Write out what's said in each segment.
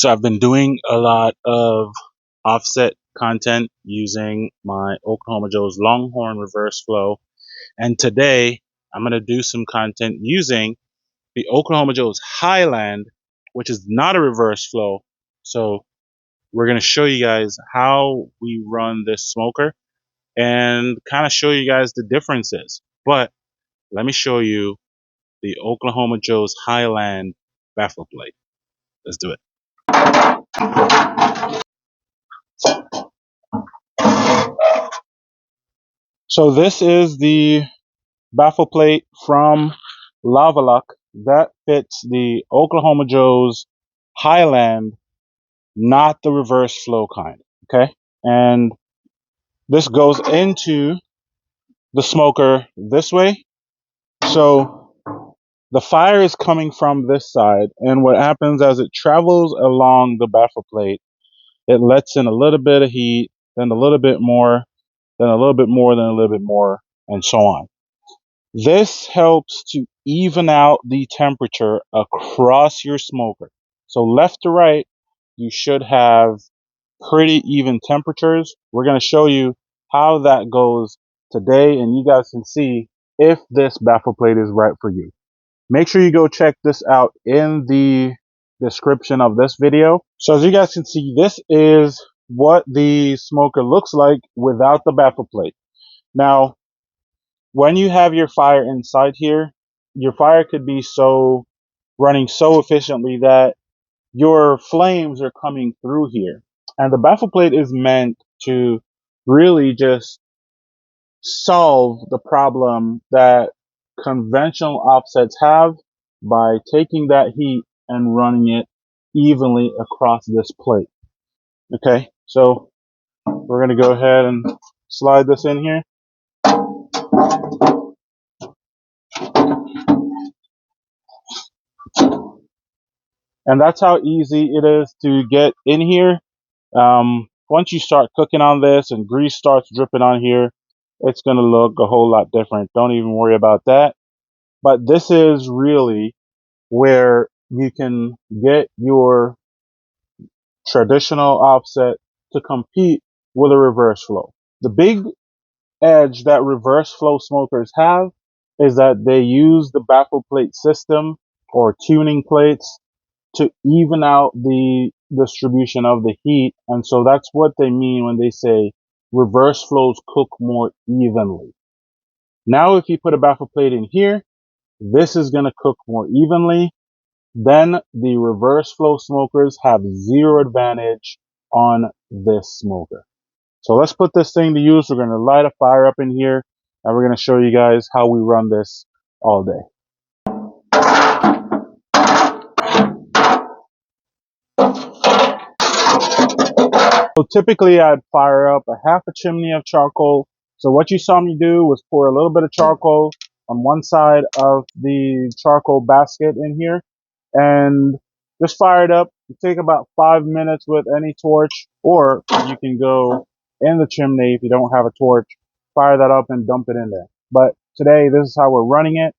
So I've been doing a lot of offset content using my Oklahoma Joe's Longhorn reverse flow. And today I'm going to do some content using the Oklahoma Joe's Highland, which is not a reverse flow. So we're going to show you guys how we run this smoker and kind of show you guys the differences. But let me show you the Oklahoma Joe's Highland baffle plate. Let's do it. So this is the baffle plate from Luck that fits the Oklahoma Joe's Highland, not the reverse flow kind. Okay. And this goes into the smoker this way. So the fire is coming from this side. And what happens as it travels along the baffle plate, it lets in a little bit of heat, then a little bit more, then a little bit more, then a little bit more, and so on. This helps to even out the temperature across your smoker. So left to right, you should have pretty even temperatures. We're going to show you how that goes today, and you guys can see if this baffle plate is right for you. Make sure you go check this out in the description of this video. So as you guys can see, this is what the smoker looks like without the baffle plate. Now, when you have your fire inside here, your fire could be running so efficiently that your flames are coming through here. And the baffle plate is meant to really just solve the problem that conventional offsets have by taking that heat and running it evenly across this plate. Okay, so we're going to go ahead and slide this in here. And that's how easy it is to get in here. Once you start cooking on this and grease starts dripping on here, it's going to look a whole lot different. Don't even worry about that. But this is really where you can get your traditional offset to compete with a reverse flow. The big edge that reverse flow smokers have is that they use the baffle plate system or tuning plates to even out the distribution of the heat. And so that's what they mean when they say reverse flows cook more evenly. Now, if you put a baffle plate in here, this is going to cook more evenly. Then the reverse flow smokers have zero advantage on this smoker. So let's put this thing to use. We're going to light a fire up in here and we're going to show you guys how we run this all day. So typically I'd fire up a half a chimney of charcoal. So what you saw me do was pour a little bit of charcoal on one side of the charcoal basket in here and just fire it up. You take about 5 minutes with any torch, or you can go in the chimney if you don't have a torch, fire that up and dump it in there. But today, this is how we're running it.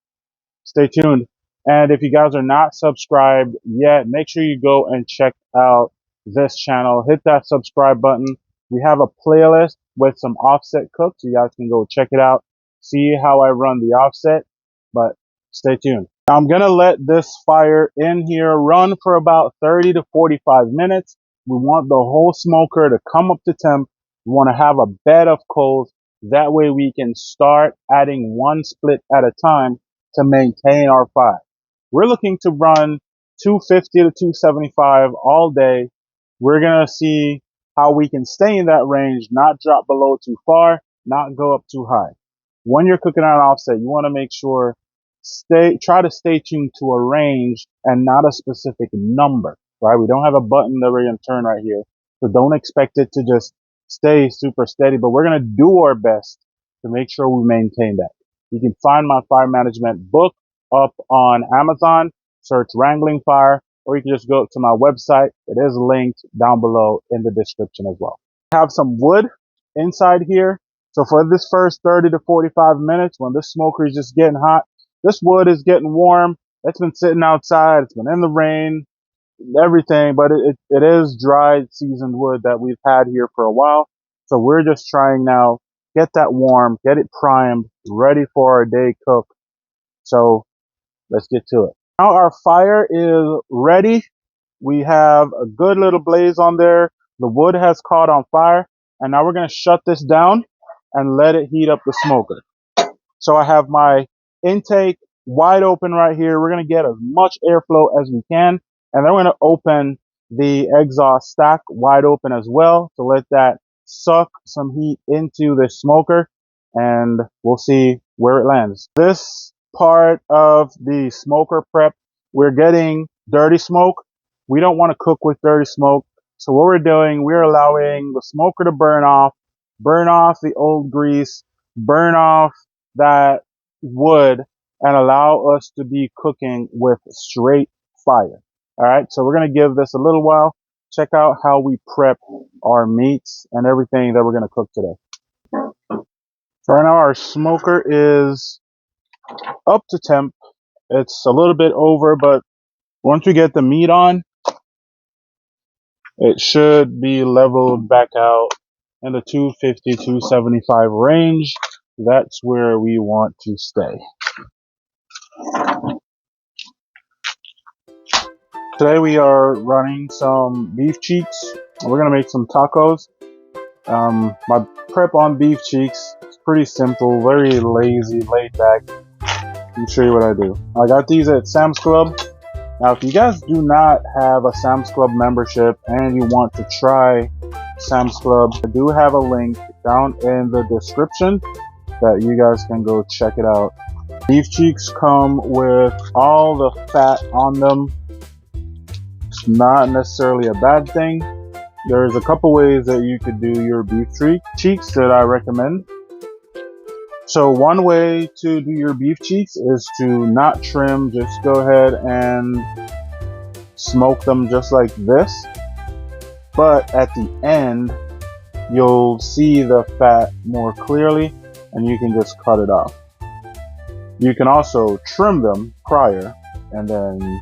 Stay tuned. And if you guys are not subscribed yet, make sure you go and check out this channel. Hit that subscribe button. We have a playlist with some offset cooks. You guys can go check it out. See how I run the offset, but stay tuned. I'm going to let this fire in here run for about 30 to 45 minutes. We want the whole smoker to come up to temp. We want to have a bed of coals. That way we can start adding one split at a time to maintain our fire. We're looking to run 250 to 275 all day. We're going to see how we can stay in that range, not drop below too far, not go up too high. When you're cooking on offset, you want to make sure try to stay tuned to a range and not a specific number, right? We don't have a button that we're going to turn right here. So don't expect it to just stay super steady, but we're going to do our best to make sure we maintain that. You can find my fire management book up on Amazon, search Wrangling Fire, or you can just go to my website. It is linked down below in the description as well. I have some wood inside here. So for this first 30 to 45 minutes, when this smoker is just getting hot, this wood is getting warm. It's been sitting outside. It's been in the rain. everything, but it is dried seasoned wood that we've had here for a while. So we're just trying now, get that warm, get it primed, ready for our day cook. So let's get to it. Now our fire is ready. We have a good little blaze on there. The wood has caught on fire. And now we're going to shut this down and let it heat up the smoker. So I have my intake wide open right here. We're going to get as much airflow as we can. And then we're going to open the exhaust stack wide open as well to let that suck some heat into the smoker. And we'll see where it lands. This part of the smoker prep, we're getting dirty smoke. We don't want to cook with dirty smoke. So what we're doing, we're allowing the smoker to burn off the old grease, burn off that wood, and allow us to be cooking with straight fire. All right, so we're going to give this a little while. Check out how we prep our meats and everything that we're going to cook today. So right now our smoker is up to temp. It's a little bit over, but once we get the meat on, it should be leveled back out in the 250, 275 range. That's where we want to stay. Today we are running some beef cheeks. We're going to make some tacos. My prep on beef cheeks is pretty simple, very lazy, laid back. Let me show you what I do. I got these at Sam's Club. Now, if you guys do not have a Sam's Club membership and you want to try Sam's Club, I do have a link down in the description that you guys can go check it out. Beef cheeks come with all the fat on them. It's not necessarily a bad thing. There's a couple ways that you could do your beef cheeks that I recommend. So one way to do your beef cheeks is to not trim, just go ahead and smoke them just like this. But at the end, you'll see the fat more clearly and you can just cut it off. You can also trim them prior and then,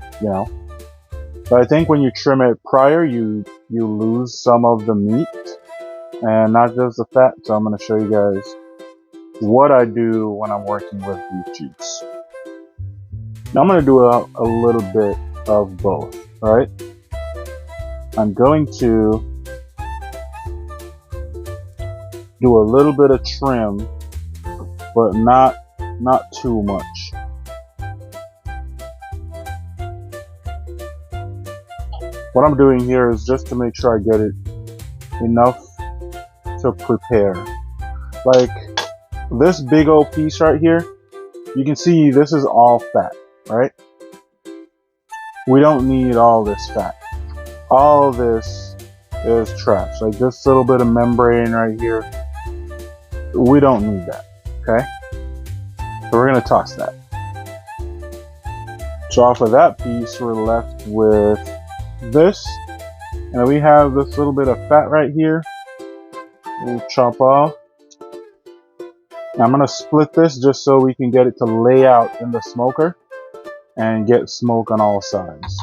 but I think when you trim it prior, you lose some of the meat and not just the fat. So I'm going to show you guys what I do when I'm working with beef cheeks. Now I'm going to do a little bit of both, all right? I'm going to do a little bit of trim, but not too much. What I'm doing here is just to make sure I get it enough to prepare. Like this big old piece right here, you can see this is all fat, right? We don't need all this fat. All this is trash. Like this little bit of membrane right here, we don't need that, okay? So we're gonna toss that. So off of that piece, we're left with this, and we have this little bit of fat right here. We'll chop off. I'm going to split this just so we can get it to lay out in the smoker and get smoke on all sides.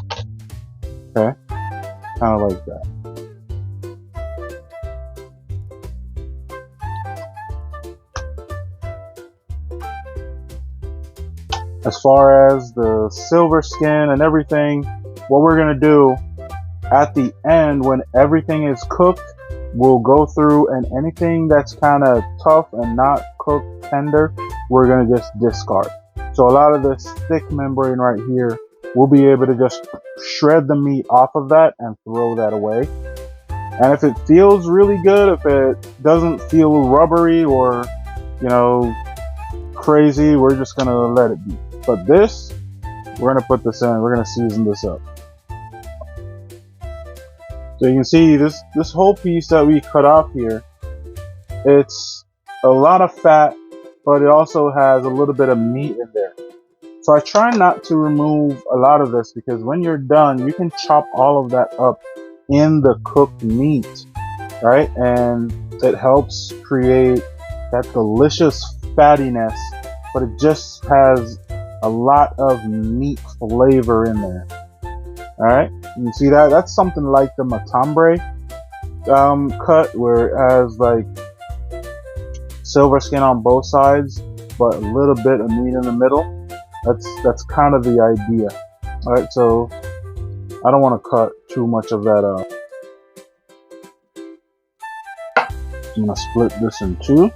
Okay, kind of like that. As far as the silver skin and everything, what we're going to do at the end when everything is cooked, we'll go through and anything that's kind of tough and not cooked tender, we're going to just discard. So a lot of this thick membrane right here, we'll be able to just shred the meat off of that and throw that away. And if it feels really good, if it doesn't feel rubbery or, crazy, we're just going to let it be. But this, we're going to put this in, we're going to season this up. So you can see this whole piece that we cut off here, it's a lot of fat, but it also has a little bit of meat in there. So I try not to remove a lot of this because when you're done, you can chop all of that up in the cooked meat, right? And it helps create that delicious fattiness, but it just has a lot of meat flavor in there. All right. You see that? That's something like the matambre cut, where it has like silver skin on both sides, but a little bit of meat in the middle. That's kind of the idea. All right, so I don't want to cut too much of that out. I'm gonna split this in two.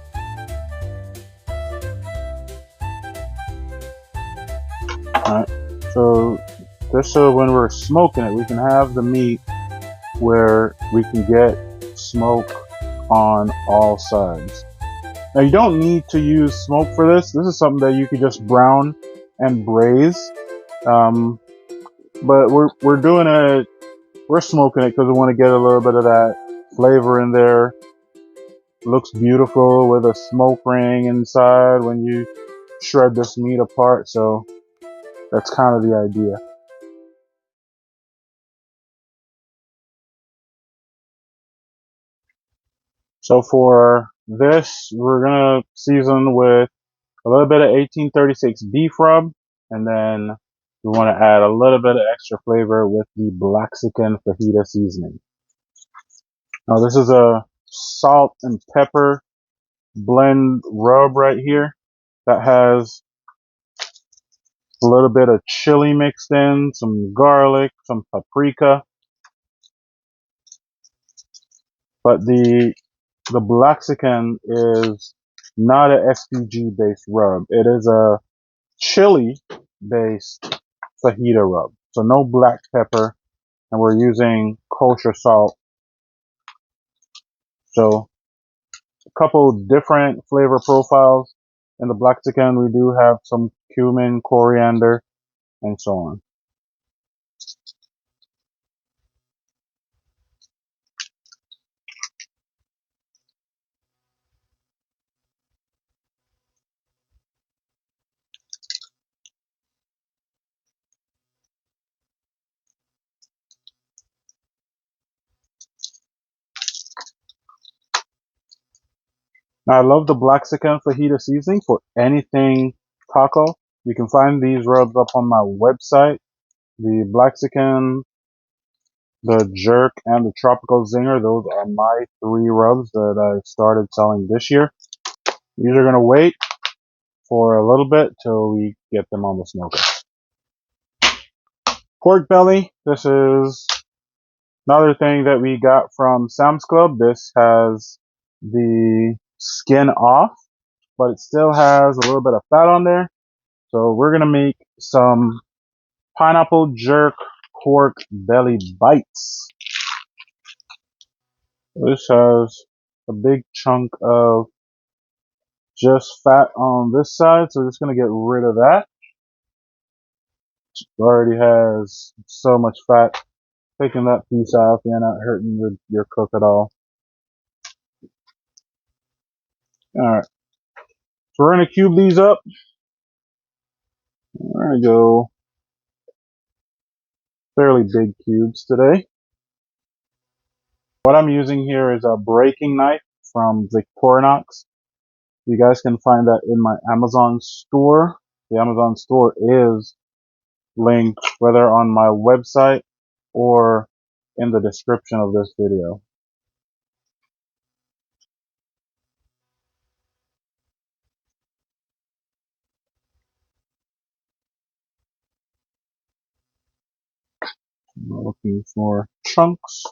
Alright, so just so when we're smoking it, we can have the meat where we can get smoke on all sides. Now you don't need to use smoke for this. This is something that you could just brown and braise. But we're doing it, we're smoking it because we want to get a little bit of that flavor in there. Looks beautiful with a smoke ring inside when you shred this meat apart, so that's kind of the idea. So for this, we're gonna season with a little bit of 1836 beef rub, and then we want to add a little bit of extra flavor with the Blaxican fajita seasoning. Now this is a salt and pepper blend rub right here that has a little bit of chili mixed in, some garlic, some paprika. But the Blaxican is not a SPG based rub. It is a chili based fajita rub. So no black pepper, and we're using kosher salt. So a couple different flavor profiles. In the Blaxican, we do have some cumin, coriander, and so on. Now, I love the Blaxican fajita seasoning for anything taco. You can find these rubs up on my website. The Blaxican, the Jerk, and the Tropical Zinger. Those are my three rubs that I started selling this year. These are going to wait for a little bit till we get them on the smoker. Pork belly. This is another thing that we got from Sam's Club. This has the skin off, but it still has a little bit of fat on there. So we're going to make some pineapple jerk pork belly bites. This has a big chunk of just fat on this side, so we're just going to get rid of that. It already has so much fat. Taking that piece off, you're not hurting your cook at all. Alright, so we're going to cube these up. We're going to go fairly big cubes today. What I'm using here is a breaking knife from Victorinox. You guys can find that in my Amazon store. The Amazon store is linked whether on my website or in the description of this video. I'm looking for chunks,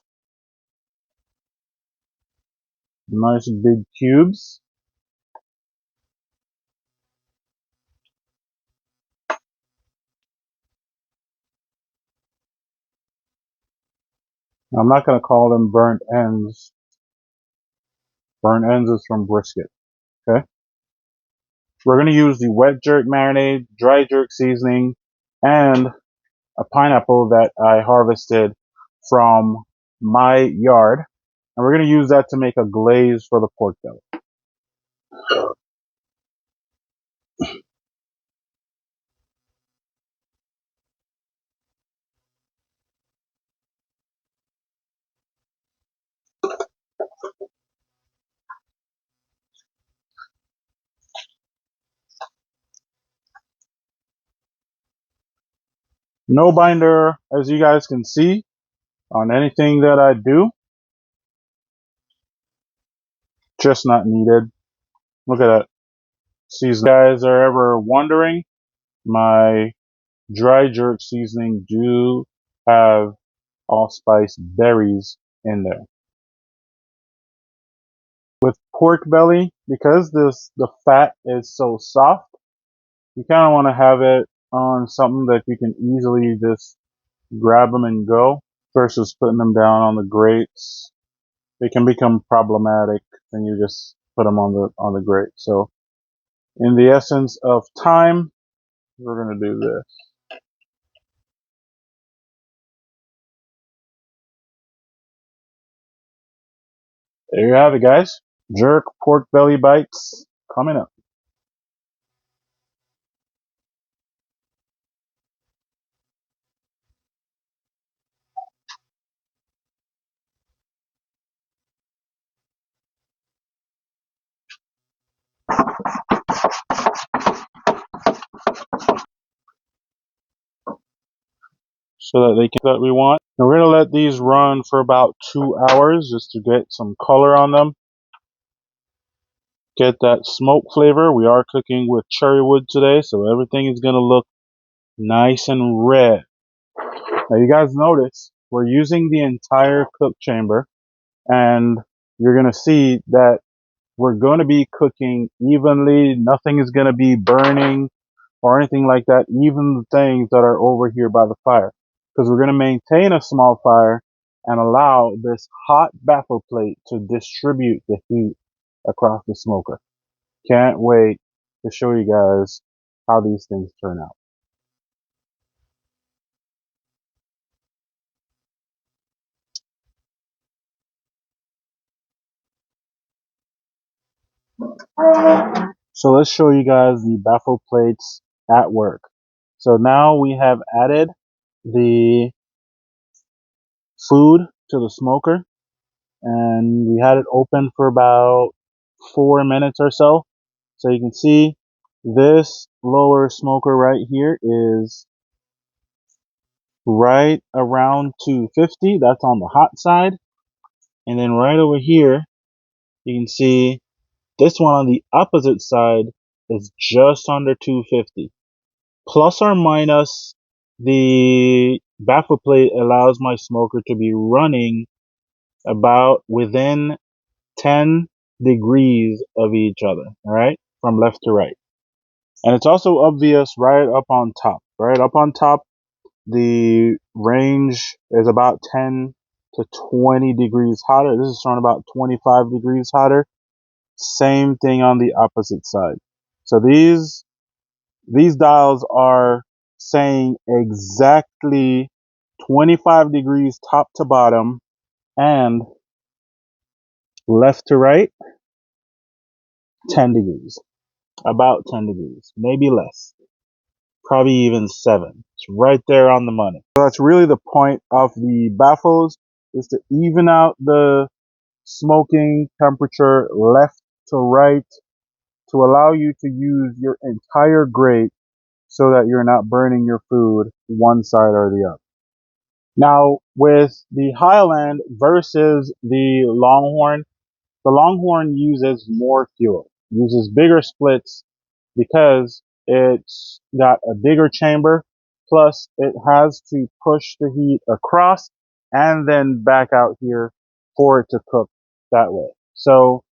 nice big cubes. I'm not going to call them burnt ends. Burnt ends is from brisket. Okay. We're going to use the wet jerk marinade, dry jerk seasoning, and a pineapple that I harvested from my yard. And we're going to use that to make a glaze for the pork belly. No binder, as you guys can see. on anything that I do. Just not needed. Look at that. Season. If you guys are ever wondering, my dry jerk seasoning do have allspice berries in there. With pork belly, because the fat is so soft, you kind of want to have it on something that you can easily just grab them and go versus putting them down on the grates. They can become problematic when you just put them on the grate. So in the essence of time, we're going to do this. There you have it, guys. Jerk pork belly bites coming up. So that they can that we want. And we're gonna let these run for about 2 hours just to get some color on them. Get that smoke flavor. We are cooking with cherry wood today, so everything is gonna look nice and red. Now you guys notice we're using the entire cook chamber, and you're gonna see that we're gonna be cooking evenly. Nothing is gonna be burning or anything like that, even the things that are over here by the fire. Because we're going to maintain a small fire and allow this hot baffle plate to distribute the heat across the smoker. Can't wait to show you guys how these things turn out. So let's show you guys the baffle plates at work. So now we have added the food to the smoker, and we had it open for about 4 minutes or so. So you can see this lower smoker right here is right around 250. That's on the hot side. And then right over here, you can see this one on the opposite side is just under 250. Plus or minus, the baffle plate allows my smoker to be running about within 10 degrees of each other, all right, from left to right. And it's also obvious right up on top. Right up on top, the range is about 10 to 20 degrees hotter. This is showing about 25 degrees hotter. Same thing on the opposite side. So these dials are saying exactly 25 degrees top to bottom, and left to right 10 degrees. About 10 degrees, maybe less. Probably even 7. It's right there on the money. So that's really the point of the baffles, is to even out the smoking temperature left to right to allow you to use your entire grate so that you're not burning your food one side or the other. Now, with the Highland versus the Longhorn uses more fuel, uses bigger splits because it's got a bigger chamber, plus it has to push the heat across and then back out here for it to cook that way. So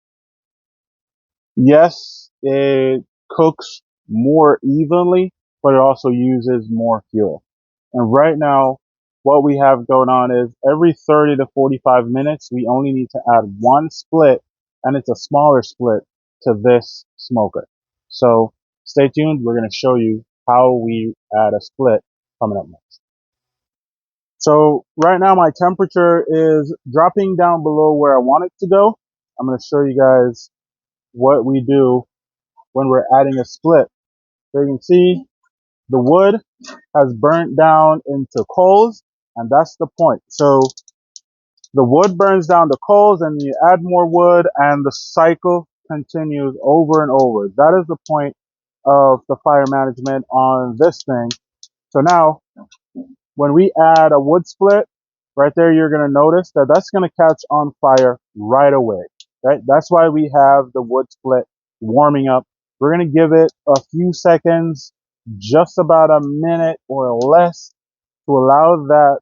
yes, it cooks more evenly, but it also uses more fuel. And right now, what we have going on is every 30 to 45 minutes, we only need to add one split, and it's a smaller split to this smoker. So stay tuned. We're going to show you how we add a split coming up next. So right now my temperature is dropping down below where I want it to go. I'm going to show you guys what we do when we're adding a split. So you can see the wood has burnt down into coals, and that's the point. So the wood burns down the coals, and you add more wood, and the cycle continues over and over. That is the point of the fire management on this thing. So now, when we add a wood split, right there, you're going to notice that that's going to catch on fire right away, right? That's why we have the wood split warming up. We're going to give it a few seconds, just about a minute or less, to allow that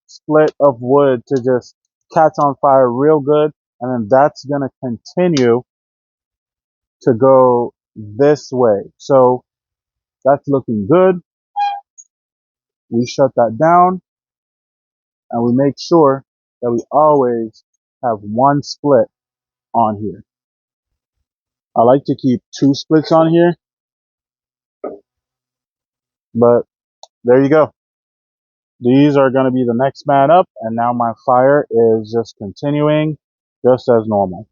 split of wood to just catch on fire real good. And then that's going to continue to go this way. So that's looking good. We shut that down and we make sure that we always have one split on here. I like to keep two splits on here, but there you go. These are going to be the next man up, and now my fire is just continuing just as normal.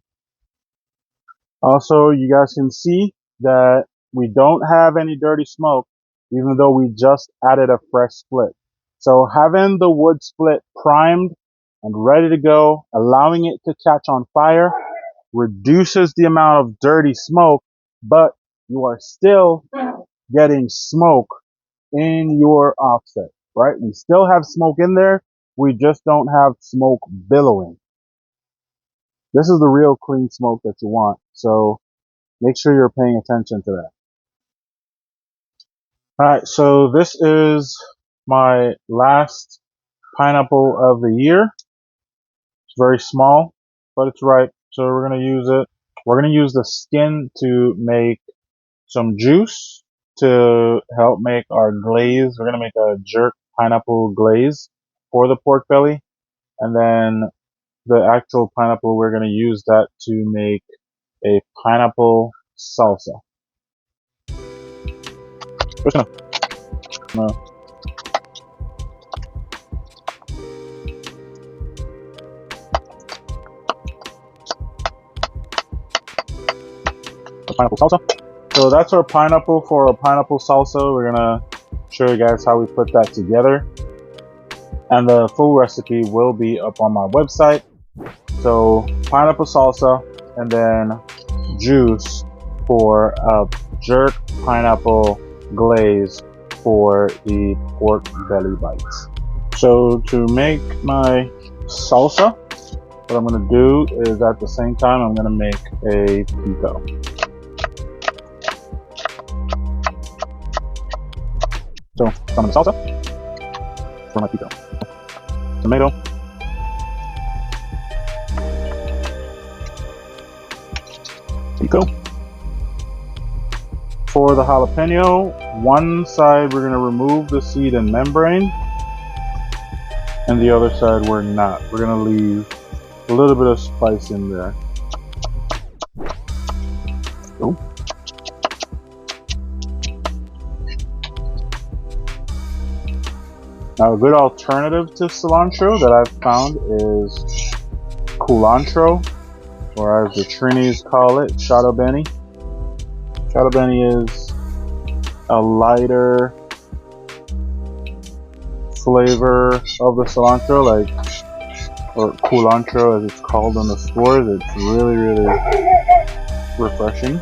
Also, you guys can see that we don't have any dirty smoke, even though we just added a fresh split. So having the wood split primed and ready to go, allowing it to catch on fire, reduces the amount of dirty smoke, but you are still getting smoke in your offset, right? We still have smoke in there. We just don't have smoke billowing. This is the real clean smoke that you want. So make sure you're paying attention to that. All right. So this is my last pineapple of the year. It's very small, but it's ripe. So we're going to use it. We're going to use the skin to make some juice to help make our glaze. We're going to make a jerk pineapple glaze for the pork belly. And then the actual pineapple, we're going to use that to make a pineapple salsa. Just gonna pineapple salsa. So that's our pineapple for a pineapple salsa. We're gonna show you guys how we put that together. And the full recipe will be up on my website. So pineapple salsa and then juice for a jerk pineapple glaze for the pork belly bites. So to make my salsa, what I'm going to do is at the same time I'm going to make a pico. So some of the salsa for my pico. Tomato. Pico. For the jalapeno, one side we're going to remove the seed and membrane, and the other side we're not. We're going to leave a little bit of spice in there. Oh. Now a good alternative to cilantro that I've found is culantro, or as the Trinis call it, shado beni. Shado beni is a lighter flavor of the cilantro, like, or culantro as it's called in the stores. It's really, really refreshing.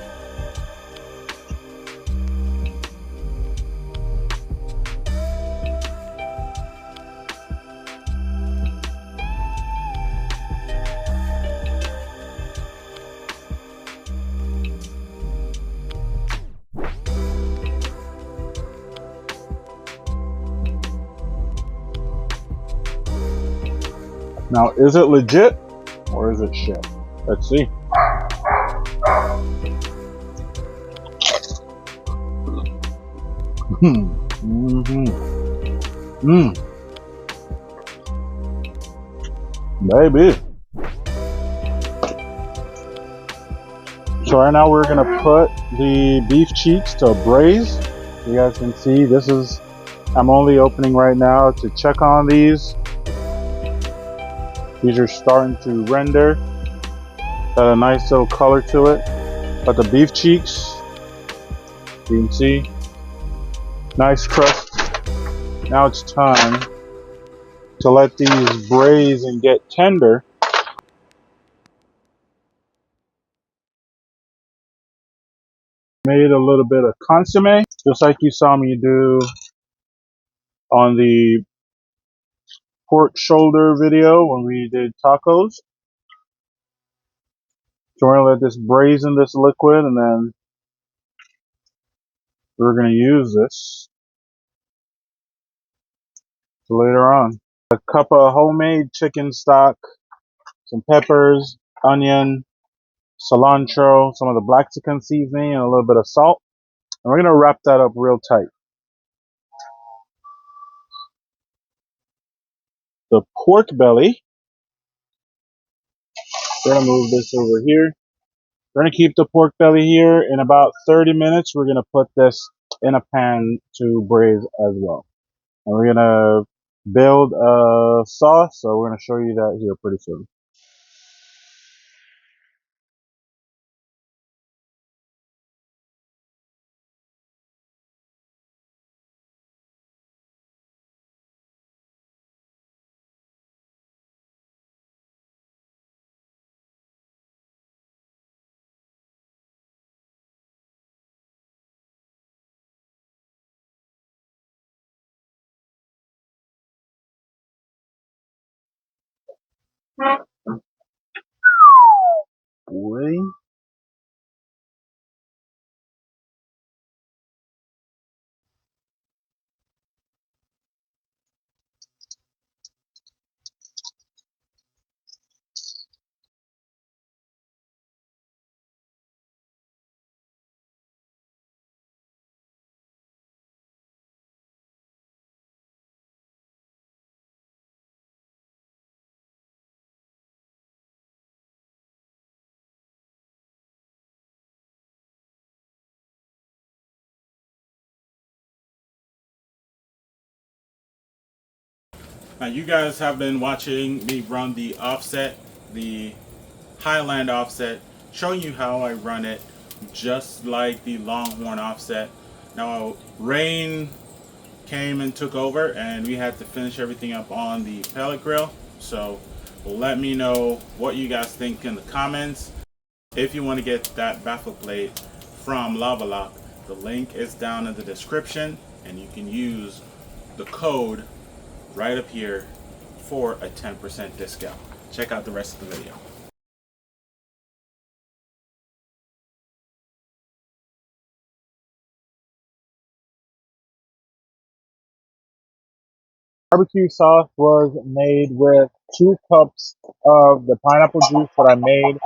Now, is it legit or is it shit? Let's see. Baby. So right now we're gonna put the beef cheeks to braise. You guys can see this is, I'm only opening right now to check on these. These are starting to render. Got a nice little color to it. But the beef cheeks, you can see, nice crust. Now it's time to let these braise and get tender. Made a little bit of consomme, just like you saw me do on the pork shoulder video when we did tacos. So we're gonna let this braise in this liquid, and then we're gonna use this later on. A cup of homemade chicken stock, some peppers, onion, cilantro, some of the black chicken seasoning, and a little bit of salt. And we're gonna wrap that up real tight. The pork belly, we're gonna move this over here. We're gonna keep the pork belly here. In about 30 minutes, we're gonna put this in a pan to braise as well. And we're gonna build a sauce, so we're gonna show you that here pretty soon. Boy. Now you guys have been watching me run the offset, the Highland offset, showing you how I run it just like the Longhorn offset. Now rain came and took over and we had to finish everything up on the pellet grill. So let me know what you guys think in the comments. If you want to get that baffle plate from Lava Lock, the link is down in the description and you can use the code right up here for a 10% discount. Check out the rest of the video. Barbecue sauce was made with 2 cups of the pineapple juice that I made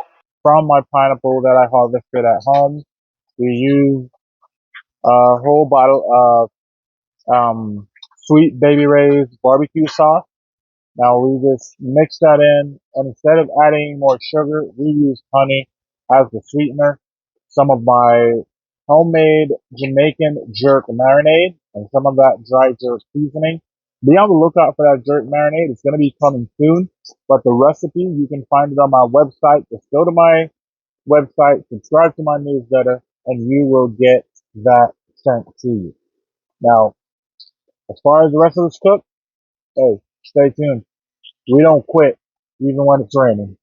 from my pineapple that I harvested at home. We used a whole bottle of sweet baby Ray's barbecue sauce. Now we just mix that in, and instead of adding more sugar, we use honey as the sweetener. Some of my homemade Jamaican jerk marinade and some of that dry jerk seasoning. Be on the lookout for that jerk marinade. It's going to be coming soon, but the recipe, you can find it on my website. Just go to my website, subscribe to my newsletter, and you will get that sent to you. Now, as far as the rest of this cook, hey, stay tuned. We don't quit, even when it's raining.